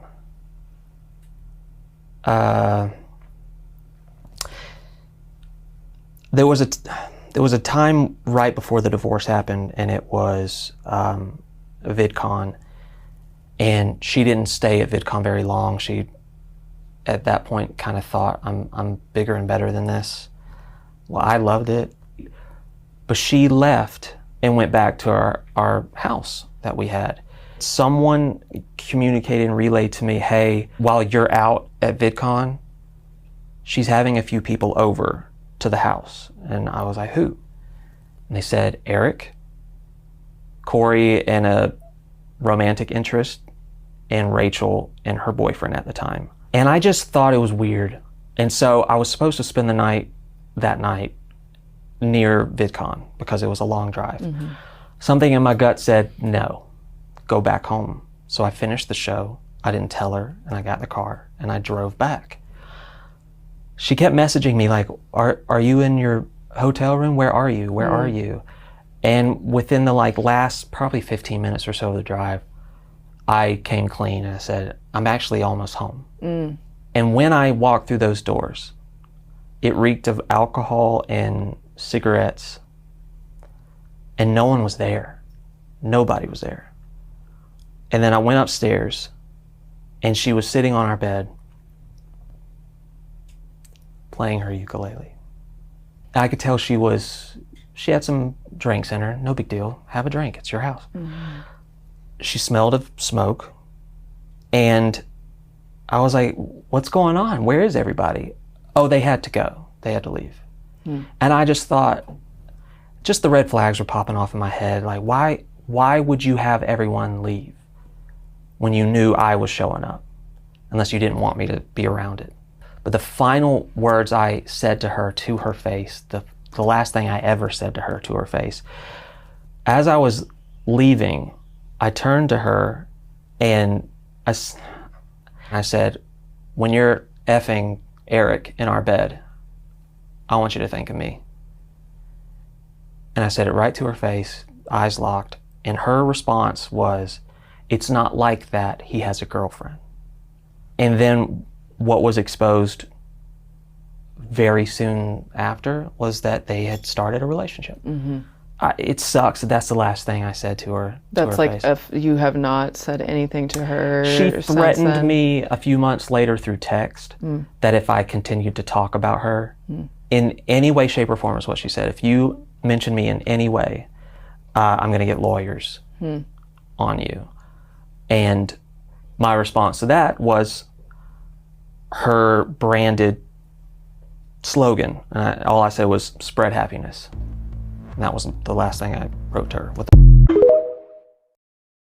There was a time right before the divorce happened, and it was VidCon, and she didn't stay at VidCon very long. She, at that point, kind of thought, I'm bigger and better than this. Well, I loved it, but she left and went back to our house that we had. Someone communicated and relayed to me, hey, while you're out at VidCon, she's having a few people over to the house. And I was like, who? And they said, Eric, Corey, and a romantic interest, and Rachel and her boyfriend at the time. And I just thought it was weird. And so I was supposed to spend the night that night near VidCon because it was a long drive. Mm-hmm. Something in my gut said, no, go back home. So I finished the show. I didn't tell her, and I got in the car and I drove back. She kept messaging me like, are you in your hotel room? Where are you? Where are you? And within the last probably 15 minutes or so of the drive, I came clean and I said, I'm actually almost home. And when I walked through those doors, it reeked of alcohol and cigarettes, and no one was there. Nobody was there. And then I went upstairs, and she was sitting on our bed playing her ukulele. I could tell she had some drinks in her. No big deal. Have a drink. It's your house. Mm-hmm. She smelled of smoke, and I was like, what's going on? Where is everybody? Oh, they had to go. They had to leave. And I just thought, just the red flags were popping off in my head. Like, why would you have everyone leave when you knew I was showing up? Unless you didn't want me to be around it. But the final words I said to her face, the last thing I ever said to her face, as I was leaving, I turned to her and I said, when you're effing Eric in our bed, I want you to think of me. And I said it right to her face, eyes locked, and her response was, it's not like that, he has a girlfriend. And then what was exposed very soon after was that they had started a relationship. Mm-hmm. It sucks that that's the last thing I said to her. That's like if you have not said anything to her. She threatened me a few months later through text that if I continued to talk about her in any way, shape, or form is what she said. If you mention me in any way, I'm going to get lawyers on you. And my response to that was her branded slogan. All I said was spread happiness. And that was the last thing I wrote to her. It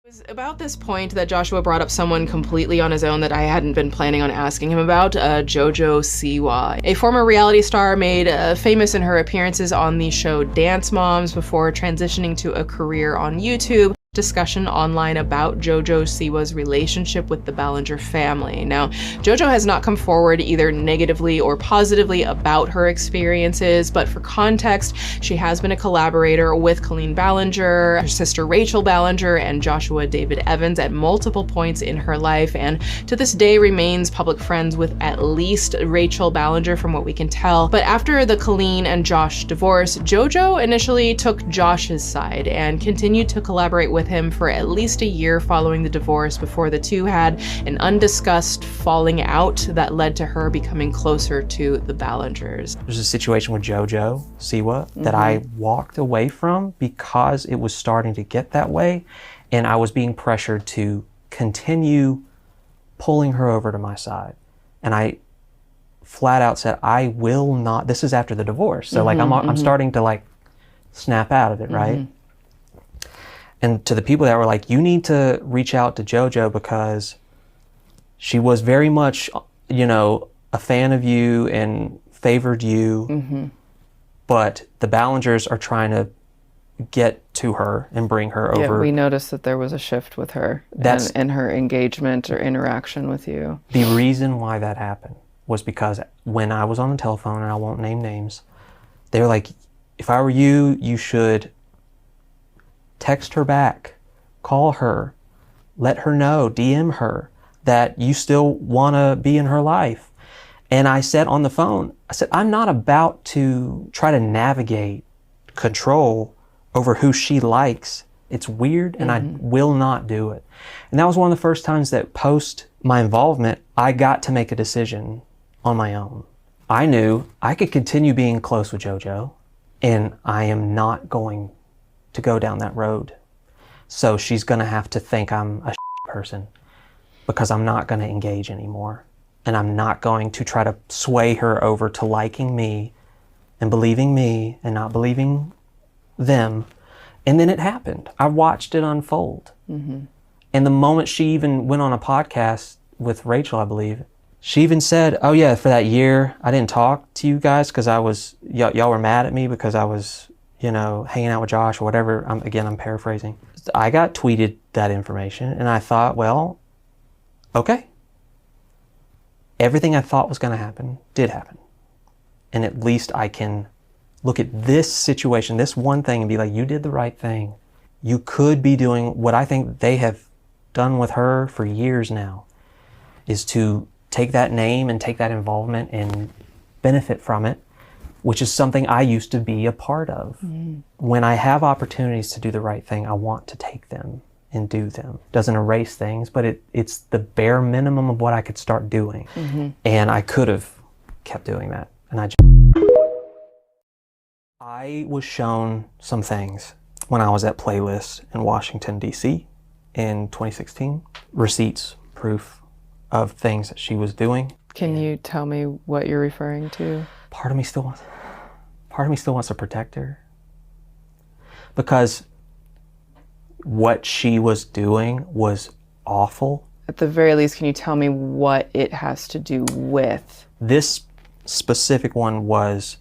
was about this point that Joshua brought up someone completely on his own that I hadn't been planning on asking him about, JoJo Siwa. A former reality star made famous in her appearances on the show Dance Moms before transitioning to a career on YouTube. Discussion online about JoJo Siwa's relationship with the Ballinger family. Now, JoJo has not come forward either negatively or positively about her experiences, but for context, she has been a collaborator with Colleen Ballinger, her sister Rachel Ballinger, and Joshua David Evans at multiple points in her life, and to this day remains public friends with at least Rachel Ballinger from what we can tell. But after the Colleen and Josh divorce, JoJo initially took Josh's side and continued to collaborate with him for at least a year following the divorce before the two had an undiscussed falling out that led to her becoming closer to the Ballingers. There's a situation with JoJo Siwa that I walked away from because it was starting to get that way, and I was being pressured to continue pulling her over to my side. And I flat out said, I will not, this is after the divorce. So I'm starting to snap out of it, right? And to the people that were like, you need to reach out to JoJo because she was very much, a fan of you and favored you. But the Ballingers are trying to get to her and bring her over. Yeah, we noticed that there was a shift with her in her engagement or interaction with you. The reason why that happened was because when I was on the telephone, and I won't name names, they were like, if I were you, you should text her back, call her, let her know, DM her that you still want to be in her life. And I said on the phone, I said, I'm not about to try to navigate control over who she likes. It's weird, and I will not do it. And that was one of the first times that post my involvement, I got to make a decision on my own. I knew I could continue being close with JoJo, and I am not going to go down that road. So she's going to have to think I'm a person because I'm not going to engage anymore. and I'm not going to try to sway her over to liking me and believing me and not believing them. And then it happened. I watched it unfold. And the moment she even went on a podcast with Rachel, I believe, she even said, oh yeah, for that year, I didn't talk to you guys because y'all were mad at me because I was, hanging out with Josh or whatever. I'm paraphrasing. I got tweeted that information and I thought, well, okay. Everything I thought was going to happen did happen. And at least I can look at this situation, this one thing, and be like, you did the right thing. You could be doing what I think they have done with her for years now, is to take that name and take that involvement and benefit from it, which is something I used to be a part of. When I have opportunities to do the right thing, I want to take them and do them. Doesn't erase things, but it's the bare minimum of what I could start doing. And I could have kept doing that. And I was shown some things when I was at Playlist in Washington, D.C. in 2016. Receipts, proof of things that she was doing. Can you tell me what you're referring to? Part of me still wants to protect her. Because what she was doing was awful. At the very least, can you tell me what it has to do with? This specific one was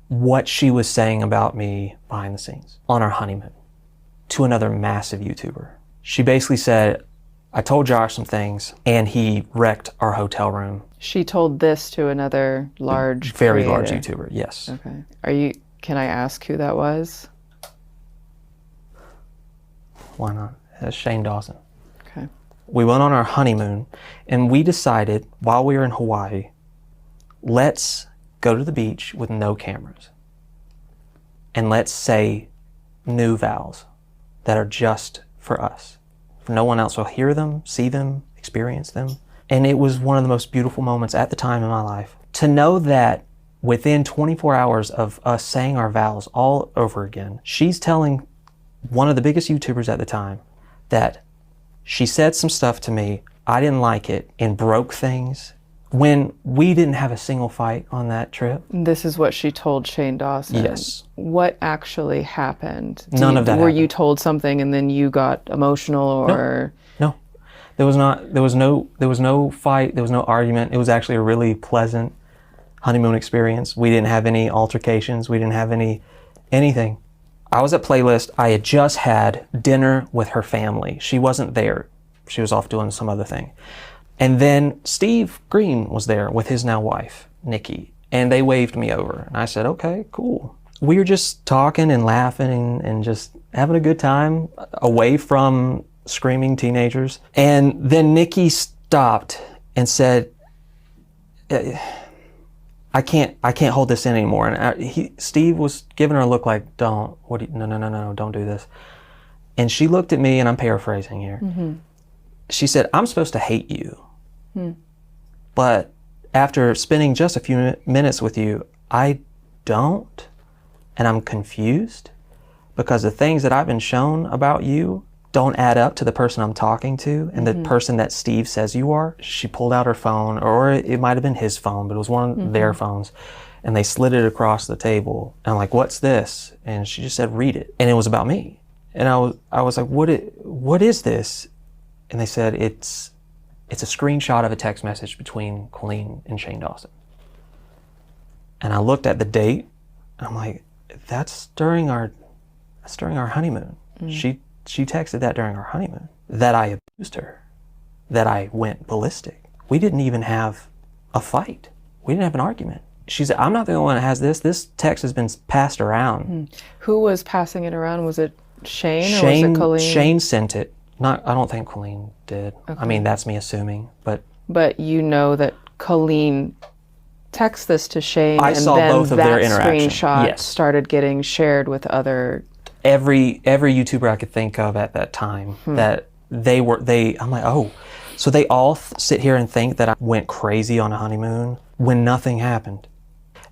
what she was saying about me behind the scenes on our honeymoon to another massive YouTuber. She basically said, I told Josh some things and he wrecked our hotel room. She told this to another very large YouTuber, yes. Okay. Can I ask who that was? Why not? That's Shane Dawson. Okay. We went on our honeymoon and we decided while we were in Hawaii, let's go to the beach with no cameras. And let's say new vows that are just for us. No one else will hear them, see them, experience them. And it was one of the most beautiful moments at the time in my life. To know that within 24 hours of us saying our vows all over again, she's telling one of the biggest YouTubers at the time that she said some stuff to me, I didn't like it, and broke things when we didn't have a single fight on that trip. This is what she told Shane Dawson. Yes. What actually happened? None of that Were happened. you told something and then you got emotional, or? No. There was no fight, there was no argument. It was actually a really pleasant honeymoon experience. We didn't have any altercations, we didn't have anything. I was at Playlist. I had just had dinner with her family. She wasn't there. She was off doing some other thing. And then Steve Green was there with his now wife, Nikki, and they waved me over. And I said, okay, cool. We were just talking and laughing and just having a good time away from screaming teenagers. And then Nikki stopped and said, I can't hold this in anymore. And Steve was giving her a look like, no, don't do this. And she looked at me, and I'm paraphrasing here. She said, I'm supposed to hate you. But after spending just a few minutes with you, I don't. And I'm confused because the things that I've been shown about you don't add up to the person I'm talking to and the person that Steve says you are. She pulled out her phone, or it might have been his phone, but it was one of their phones, and they slid it across the table. And I'm like, what's this? And she just said, read it. And it was about me. And I was like, what is this? And they said, it's a screenshot of a text message between Colleen and Shane Dawson. And I looked at the date, and I'm like, that's during our honeymoon. She texted that during our honeymoon, that I abused her, that I went ballistic. We didn't even have a fight. We didn't have an argument. She said, I'm not the only one that has this. This text has been passed around. Who was passing it around? Was it Shane or was it Colleen? Shane sent it. I don't think Colleen did. Okay. I mean, that's me assuming, but. But you know that Colleen texted this to Shane, I and saw then both of their interaction. Screenshot Yes. started getting shared with other. Every YouTuber I could think of at that time that I'm like, oh, so they all sit here and think that I went crazy on a honeymoon when nothing happened.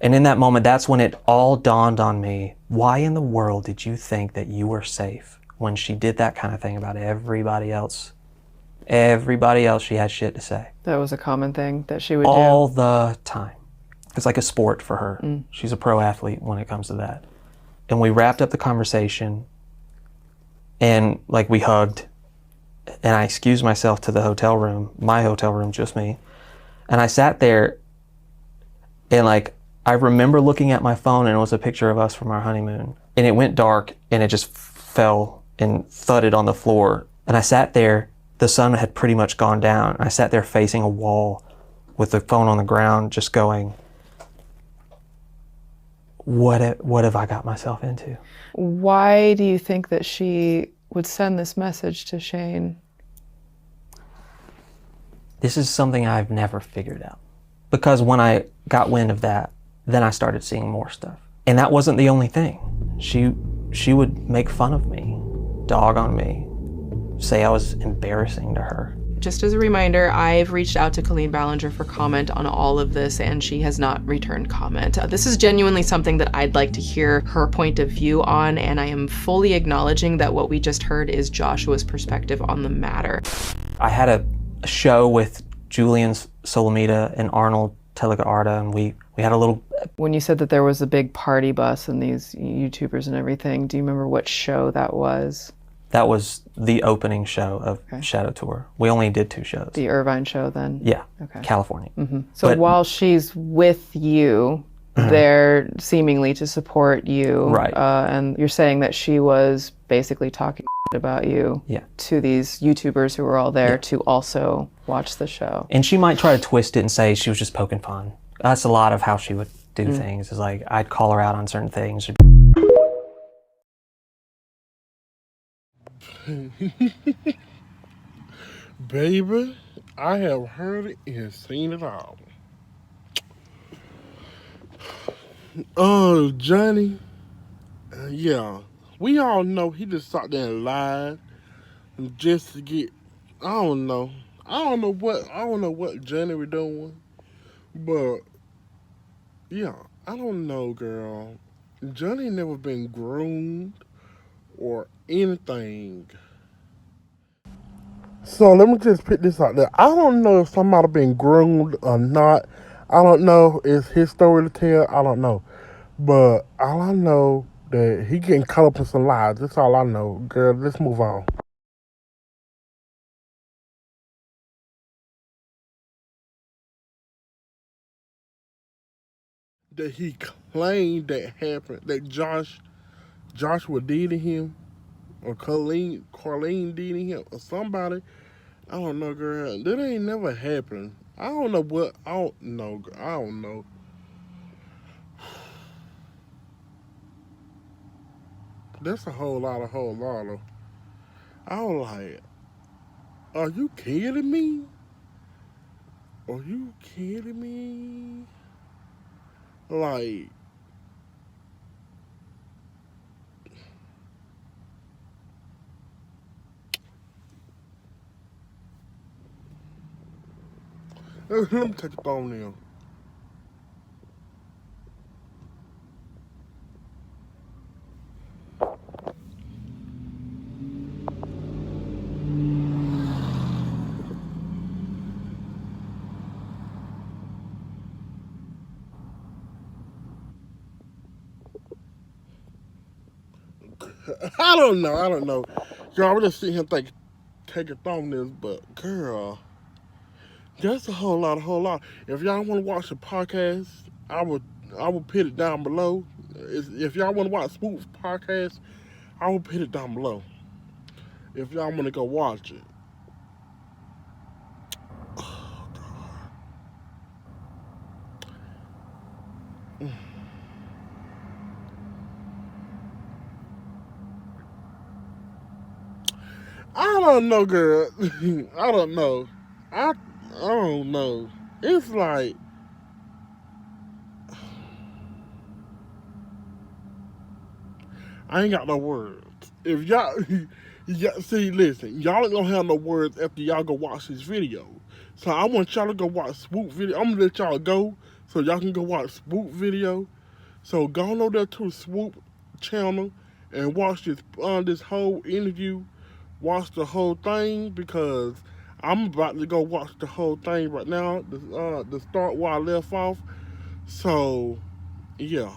And in that moment, that's when it all dawned on me. Why in the world did you think that you were safe when she did that kind of thing about everybody else Everybody else, she had shit to say. That was a common thing that she would all do. the time. It's like a sport for her. She's a pro athlete when it comes to that. And we wrapped up the conversation and like we hugged and I excused myself to the hotel room, my hotel room, just me. And I sat there and like, I remember looking at my phone and it was a picture of us from our honeymoon and it went dark and it just fell and thudded on the floor. And I sat there, the sun had pretty much gone down. I sat there facing a wall with the phone on the ground, just going, what have I got myself into? Why do you think that she would send this message to Shane? This is something I've never figured out. Because when I got wind of that, then I started seeing more stuff. And that wasn't the only thing. She would make fun of me, dog on me, say I was embarrassing to her. Just as a reminder, I've reached out to Colleen Ballinger for comment on all of this and she has not returned comment. This is genuinely something that I'd like to hear her point of view on, and I am fully acknowledging that what we just heard is Joshua's perspective on the matter. I had a show with Julian Solomita and Arnold Telegarda, and we had a little... When you said that there was a big party bus and these YouTubers and everything, do you remember what show that was? That was the opening show of Shadow Tour. We only did 2 shows. The Irvine show then? Yeah, okay. California. So while she's with you, they're seemingly to support you. Right. And you're saying that she was basically talking about you to these YouTubers who were all there to also watch the show. And she might try to twist it and say she was just poking fun. That's a lot of how she would do things. Is like, I'd call her out on certain things. Baby, I have heard it and seen it all. Oh, Johnny. Yeah. We all know he just sat there and lied just to get, I don't know what Johnny was doing. But yeah, I don't know, girl. Johnny never been groomed or anything. So let me just put this out there. I don't know if somebody been groomed or not. I don't know. It's his story to tell. I don't know. But all I know that he getting caught up in some lies. That's all I know. Girl, let's move on. That he claimed that happened, that Joshua did to him, or Colleen did to him, or somebody. I don't know, girl. That ain't never happened. I don't know what. I don't know. I don't know. That's a whole lot. I was like, are you kidding me? Are you kidding me? Like, let me take a thumbnail. I don't know. Girl, I'm just sitting here thinking, taking thumbnails, but girl, that's a whole lot. If y'all want to watch the podcast, I will put it down below. If y'all want to watch Swoop's podcast, I will put it down below. If y'all want to go watch it. Oh, God. I don't know, girl. I don't know. I don't know. It's like, I ain't got no words. If y'all, see, listen, y'all ain't gonna have no words after y'all go watch this video. So I want y'all to go watch Swoop video. I'm gonna let y'all go so y'all can go watch Swoop video. So go on over there to the Swoop channel and watch this whole interview. Watch the whole thing, because I'm about to go watch the whole thing right now. The start where I left off. So, yeah.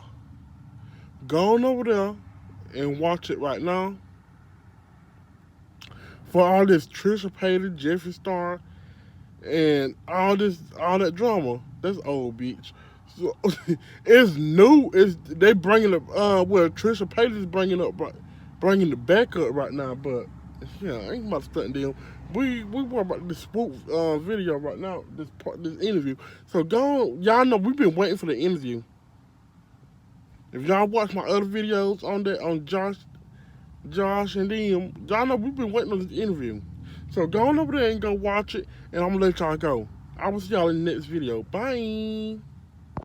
Go on over there and watch it right now. For all this Trisha Paytas, Jeffree Star, and all that drama, that's old, bitch. So it's new. They bringing up well, Trisha Paytas is bringing it back up right now. But yeah, I ain't about to stunt them. We worry about this spook video right now. This interview. So go on, y'all know we've been waiting for the interview. If y'all watch my other videos on Josh and them, y'all know we've been waiting on this interview. So go on over there and go watch it, and I'm gonna let y'all go. I will see y'all in the next video. Bye.